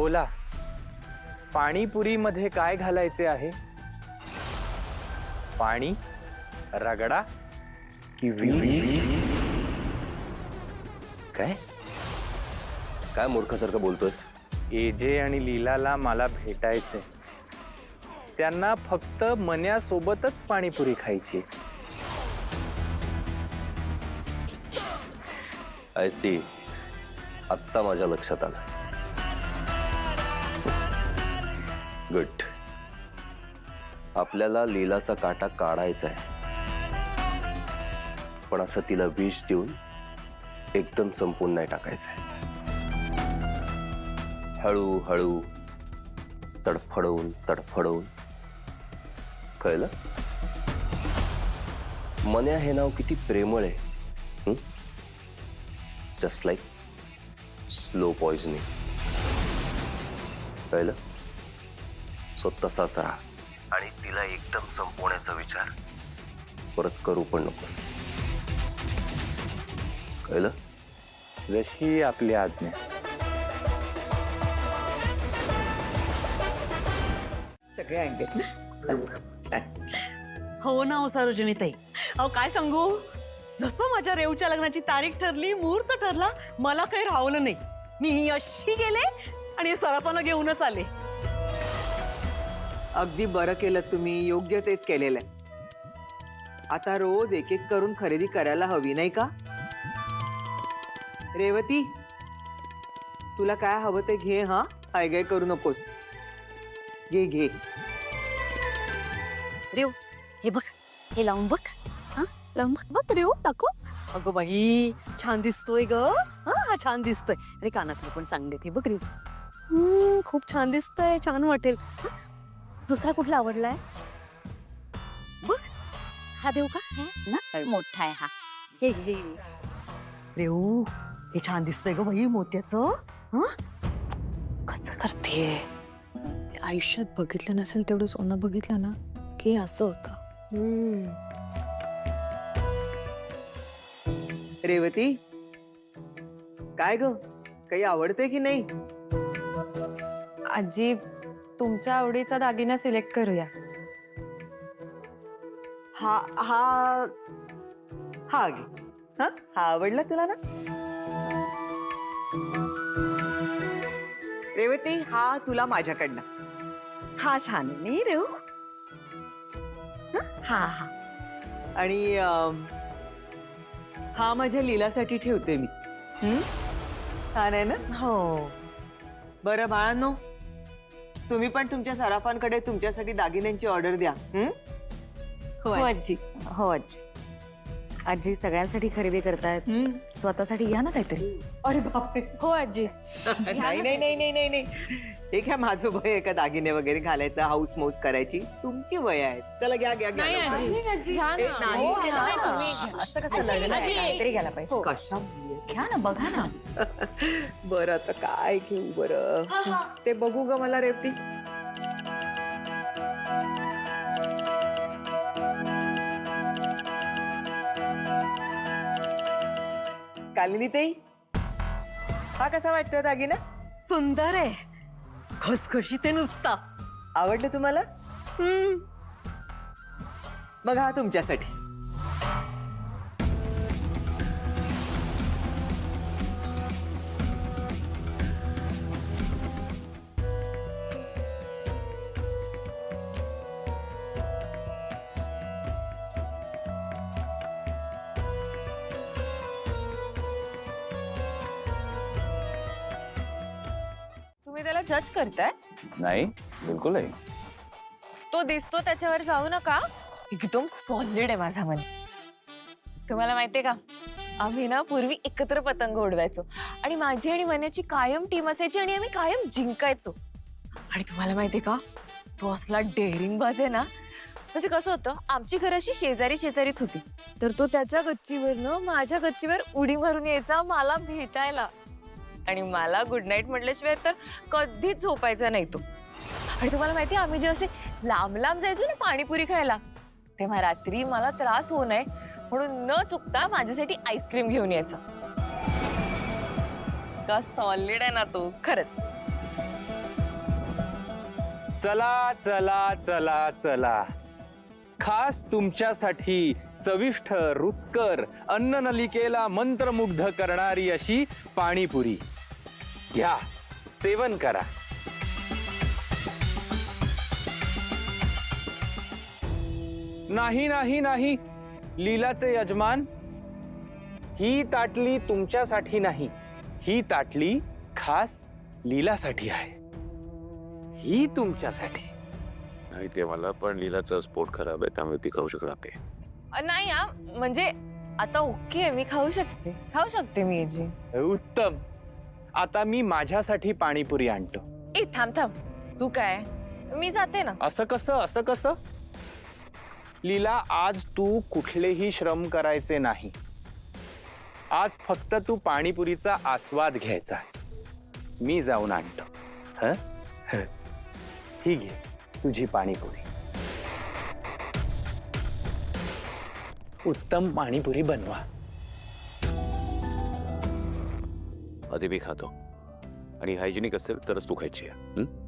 बोला, पाणीपुरी मध्ये काय घालायचे आहे? पाणी, रगडा की काय काय मूर्खासारखं बोलतोस? एजे आणि लीलाला मला भेटायचे. त्यांना फक्त मन्यासोबतच पाणीपुरी खायची. आय सी, आत्ता माझ्या लक्षात आलं. गुड. आपल्याला लीलाचा काटा काढायचा आहे, पण असं तिला विष देऊन एकदम संपून नाही टाकायचंय. हळूहळू, तडफडवून तडफडवून. कळलं? मन्या हे नाव किती प्रेमळ आहे. Just like slow poisoning. कळलं? सो तसाच राहा आणि तिला एकदम संपवण्याचा विचार परत करू पण नकोस. कळलं? जशी आपली आज्ञा. सगळे अंडे हो ना, हो सरोजिनीताई. अहो काय सांगू, जसं माझ्या रेवच्या लग्नाची तारीख ठरली, मुहूर्त ठरला, मला काही राहवलं नाही. मी अशी गेले आणि सराफाला घेऊनच आले. अगदी बरं केलं तुम्ही, योग्य तेच केलेलं आहे. आता रोज एक एक करून खरेदी करायला हवी नाही का? रेवती, तुला काय हवं ते घे. हा, हायगाय करू नकोस. घे घे. रेव, हे बघ, हे लावून बघ. हा, लावून बघ. बघ रेव, दाखव. अगं बाई, छान दिसतोय ग. हा, छान दिसतोय. अरे कानातलं पण चांगले ते बघ रेव. खूप छान दिसतंय, छान वाटेल. दुसरा कुठला आवडलाय बघ? हा देऊ का? ना मोठा आहे हा. हे हे रेव, हे छान दिसतंय ग बाई, मोत्याचं. कसं करते? आयुष्यात बघितलं नसेल तेवढं सोनं बघितलं ना की असं होतं. रेवती, काय ग, काही आवडते की नाही? आजी, तुमच्या आवडीचा दागिना सिलेक्ट करूया. हा हा हा घे. हा, हा आवडला तुला ना? रेवती, हा तुला माझ्याकडनं. हा छान आहे नाही रेव? हा हा. आणि हा माझ्या लीलासाठी ठेवते मी. छान आहे ना? हो. बरं बाळांनो, तुम्ही पण तुमच्या सराफांकडे तुमच्यासाठी दागिन्यांची ऑर्डर द्या. हो आजी. हो आजी. आजी सगळ्यांसाठी खरेदी करतायत, स्वतःसाठी घ्या ना काहीतरी. अरे बापरे. हो आजी. नाही नाही नाही नाही नाही नाही, हे काय माझं वय आहे का दागिने वगैरे घालायचा, हाऊस मौस करायची? तुमची वय आहे. चला घ्या घ्या घ्या. घ्या ना. नाही, हो, घ्या. नाही, तुम्ही असं कसं लग्न आहे, काहीतरी घ्यायला पाहिजे. कशा घ्या ना, बघा ना. बरं, आता काय घेऊ बरं? ते बघू ग मला रेवती. कालिनी ताई, हा कसा वाटतोय दागिना? सुंदर आहे, खसखशीत आहे नुसता. आवडलं तुम्हाला? मग हा तुमच्यासाठी. तुम्ही त्याला जज करताय? नाही, बिलकुल नाही. तो दिसतो त्याच्यावर जाऊ नका. एकदम सॉलिड आहे माझा मन. तुम्हाला माहितीये का, आम्ही ना पूर्वी एकत्र पतंग उडवायचो आणि माझी आणि मन्याची कायम टीम असायची आणि आम्ही कायम जिंकायचो. आणि तुम्हाला माहितीये का, तो असला डेअरिंग बाज आहे ना. म्हणजे कसं होतं, आमची घरं अशी शेजारी शेजारीच होती, तर तो त्याच्या गच्चीवरनं माझ्या गच्चीवर उडी मारून यायचा मला भेटायला. आणि मला गुड नाईट म्हटल्याशिवाय तर कधीच झोपायचा नाही तो. आणि तुम्हाला माहिती, आम्ही जे असे लांब लांब जायचो ना पाणीपुरी खायला, तेव्हा रात्री मला त्रास होऊ नये म्हणून न चुकता माझ्यासाठी आईस्क्रीम घेऊन यायचा. का सॉलिड आहे ना तो खरंच. चला चला चला चला, खास तुमच्यासाठी चविष्ट रुचकर अन्ननलिकेला मंत्रमुग्ध करणारी अशी पाणीपुरी घ्या, सेवन करा. नाही नाही नाही, लीलाचे यजमान, ही ताटली तुमच्यासाठी नाही, ही ताटली खास लीलासाठी आहे. ही तुमच्यासाठी. नाही ते मला, पण लीलाचा स्पोर्ट खराब आहे त्यामुळे ती खाऊ शकणार नाही. नाही हा, म्हणजे आता ओके आहे, मी खाऊ शकते मी जी. उत्तम. आता मी माझ्यासाठी पाणीपुरी आणतो. ए थांब थांब, तू काय, मी जाते ना. असं कसं? लीला, आज तू कुठलेही श्रम करायचे नाही. आज फक्त तू पाणीपुरीचा आस्वाद घ्यायचास. मी जाऊन आणतो. हं? ही घे तुझी पाणीपुरी. उत्तम पाणीपुरी बनवा. आधी मी खातो आणि हायजेनिक असेल तरच तू खायची आहे.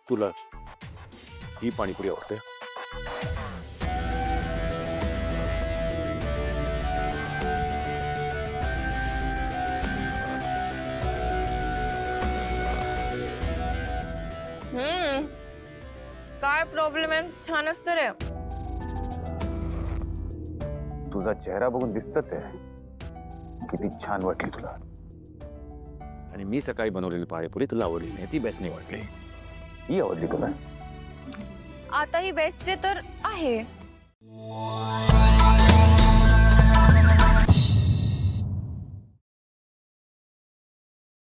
तुला ही पाणीपुरी आवडते? काय प्रॉब्लेम आहे, छान असतं रे. तुझा चेहरा बघून दिसतच आहे किती छान वाटली तुला. आणि मी सकाळी बनवलेली पाणीपुरी तुला आवडली नाही, ती बेस्ट नाही वाटली. ही आवडली तुला? आता ही बेस्ट आहे तर आहे.